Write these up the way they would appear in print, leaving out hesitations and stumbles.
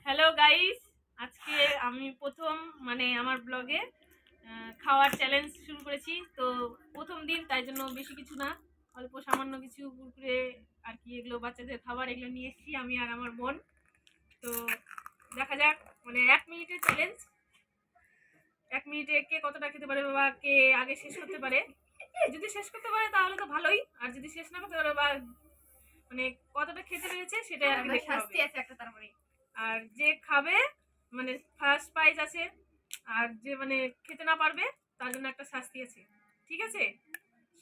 Hello guys, আজকে আমি প্রথম আমার ব্লগে খাওয়ার চ্যালেঞ্জ শুরু করেছি। তো প্রথম দিন, তাই জন্য বেশি কিছু না, অল্প সামান্য কিছু কুরকুরে আর কি, এগুলো বাচ্চাদের খাবার, এগুলো নিয়ে এসেছি আমি আর আমার বোন। তো দেখা যাক, 1 মিনিটের চ্যালেঞ্জ। 1 মিনিটে কে কতটা খেতে পারে বা কে আগে শেষ করতে পারে। যদি শেষ করতে পারে তাহলে তো ভালোই, আর যদি শেষ না করতে পারে বা কতটা খেতে পেরেছে সেটা আর কি দেখতে হবে। একটা তারপরে আর যে খাবে ফার্স্ট প্রাইজ আছে, আর যে খেতে না পারবে তার জন্য একটা শাস্তি আছে। ঠিক আছে,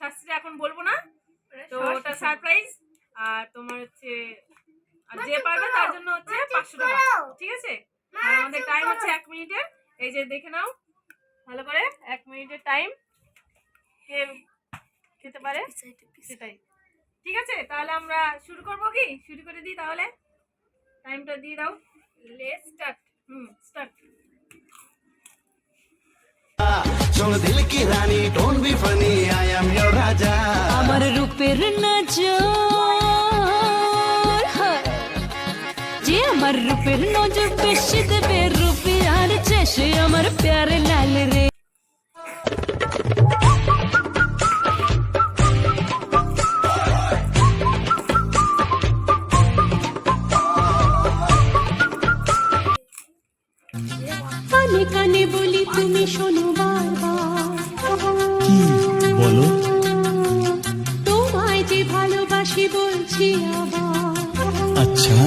শাস্তিটা এখন বলবো না, তো ওটা সারপ্রাইজ। আর তোমার হচ্ছে, আর যে পারবে তার জন্য হচ্ছে 500 টাকা। ঠিক আছে, আর আমাদের টাইম হচ্ছে 1 মিনিটের। এই যে দেখে নাও ভালো করে, 1 মিনিটের টাইম। কে খেতে পারে সেটাই। ঠিক আছে, তাহলে আমরা শুরু করবো কি? শুরু করে দিই তাহলে, টাইমটা দিয়ে দাও। Let's start. স্টার্ট। শোন দিল কি রানী, don't be funny, I am your raja. আমার রূপের নজর, যে আমার রূপের নজর বেশি দেবে, রূপে আর চেষে আমার প্যারে লাল রে। কানে কানে বলি তুমি শোনো বারবার, কি বলো? তোমায় যে ভালোবাসি বলছি আবার। আচ্ছা,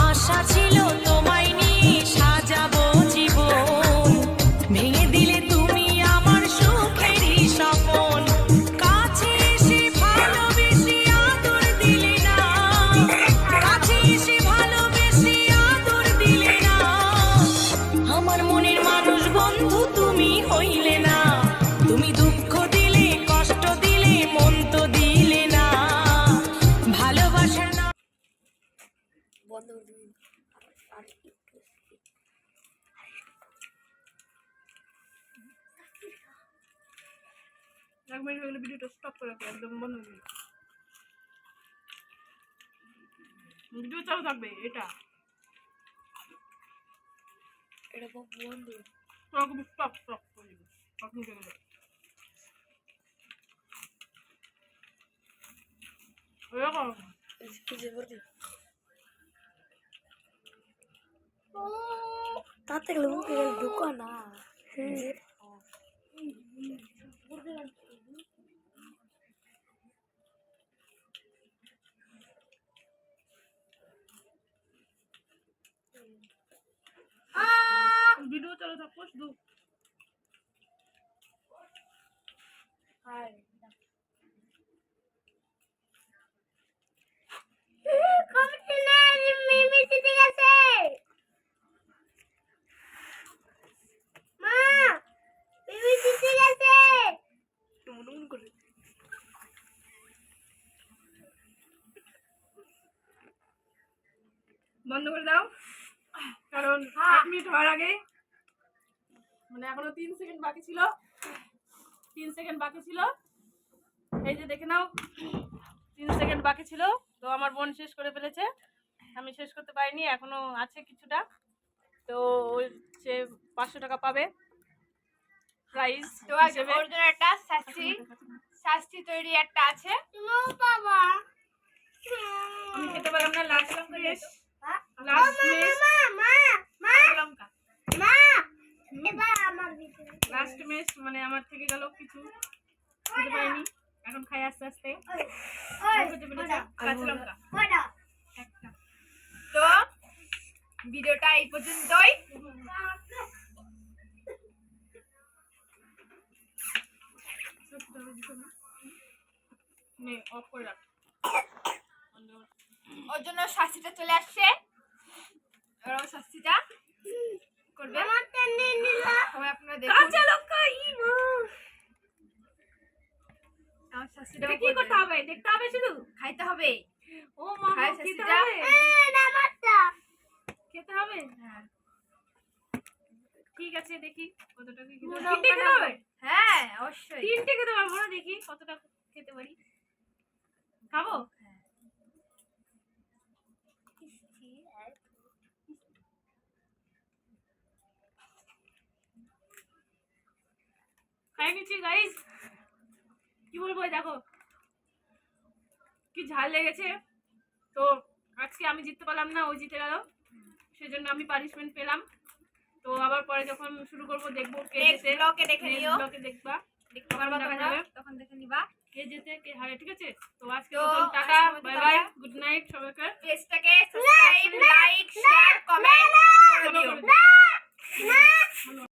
আশা ছিল তোমায় নিয়ে সাজাবো জীবন, ভেঙে দিলে তুমি আমার সুখেরই স্বপন। কাছে এসে ভালোবেসে আদর দিলে না, কাছে এসে ভালোবেসে আদর দিলে না। আমার মনের মানুষ বন্ধু তুমি হইলে না, তুমি দুঃখ দিলে কষ্ট দিলে মন তো দিলে না। ভালোবাসার না বন্ধ করে দিন। এক মিনিট হয়ে গেলে ভিডিওটা স্টপ করে রাখো, একদম বন্ধ করে দিও। ভিডিও চালু থাকবে, এটা বন্ধ। তখন স্টপ স্টপ করে দিবে, তখন উঠে গেলে এরকম। তাতে গেলে মুখে গেলে ঢুকো না। ভিডিও চালু থাকবো শুধু। বন্ধ করে দাও, কারণ 1 মিনিট হওয়ার আগে এখনো 3 সেকেন্ড বাকি ছিল। 3 সেকেন্ড বাকি ছিল, এই যে দেখে নাও, 3 সেকেন্ড বাকি ছিল। তো আমার বোন শেষ করে ফেলেছে, আমি শেষ করতে পারিনি, এখনো আছে কিছুটা। তো সে 500 টাকা পাবে প্রাইজ হিসেবে। ওর জন্য একটা শাস্তি তৈরি একটা আছে। আমি খেতে পারলাম না, লাস্ট মেশ, লাস্ট মেশ লঙ্কা, লাস্ট মেশ আমার থেকে গেল কিছু, খেতে পারিনি, এখন খাই আস্তে আস্তে। কাঁচা লঙ্কা একটা। তো ভিডিওটা এই পর্যন্তই। অফ করে রাখ। ওর জন্য শাস্তিটা চলে আসছে, ওরাও শাস্তিটা করবে। সবাই আপনারা দেখুন। কাঁচা লঙ্কা, আমার শাস্তিটা কি করতে হবে? দেখতে হবে, শুধু খাইতে হবে। ও মা, খাই খেতে শাস্তিটা। হবে, খেতে হবে। হ্যাঁ, ঠিক আছে দেখি কতটা কি খেতে মুড়ো তিনটে খেতে বানাবো। হবে হ্যাঁ অবশ্যই। তিনটে খেতে পারবো না দেখি কতটা খেতে পারি খাবো খাই নিচ্ছি গাইস কি বলবো এই দেখো কি ঝাল লেগেছে তো আজকে আমি জিততে পারলাম না ও জিতে গেল সেজন্য আমি পানিশমেন্ট পেলাম তো আবার পরে যখন শুরু করবো দেখবো কে নেক্সট জেতে ব্লকে দেখে নিও, ব্লকে দেখবা দেখতে পারবা দেখা তোমরা, যাবে। তখন দেখে নিবা। কে জেতে কে হারে ঠিক আছে তো আজকে তো মতন টাটা আজকের মতো bye tata. Bye good night সবাইকে পেজটাকে সাবস্ক্রাইব, লাইক, শেয়ার, কমেন্ট করে ফলো দিও। করে দিও।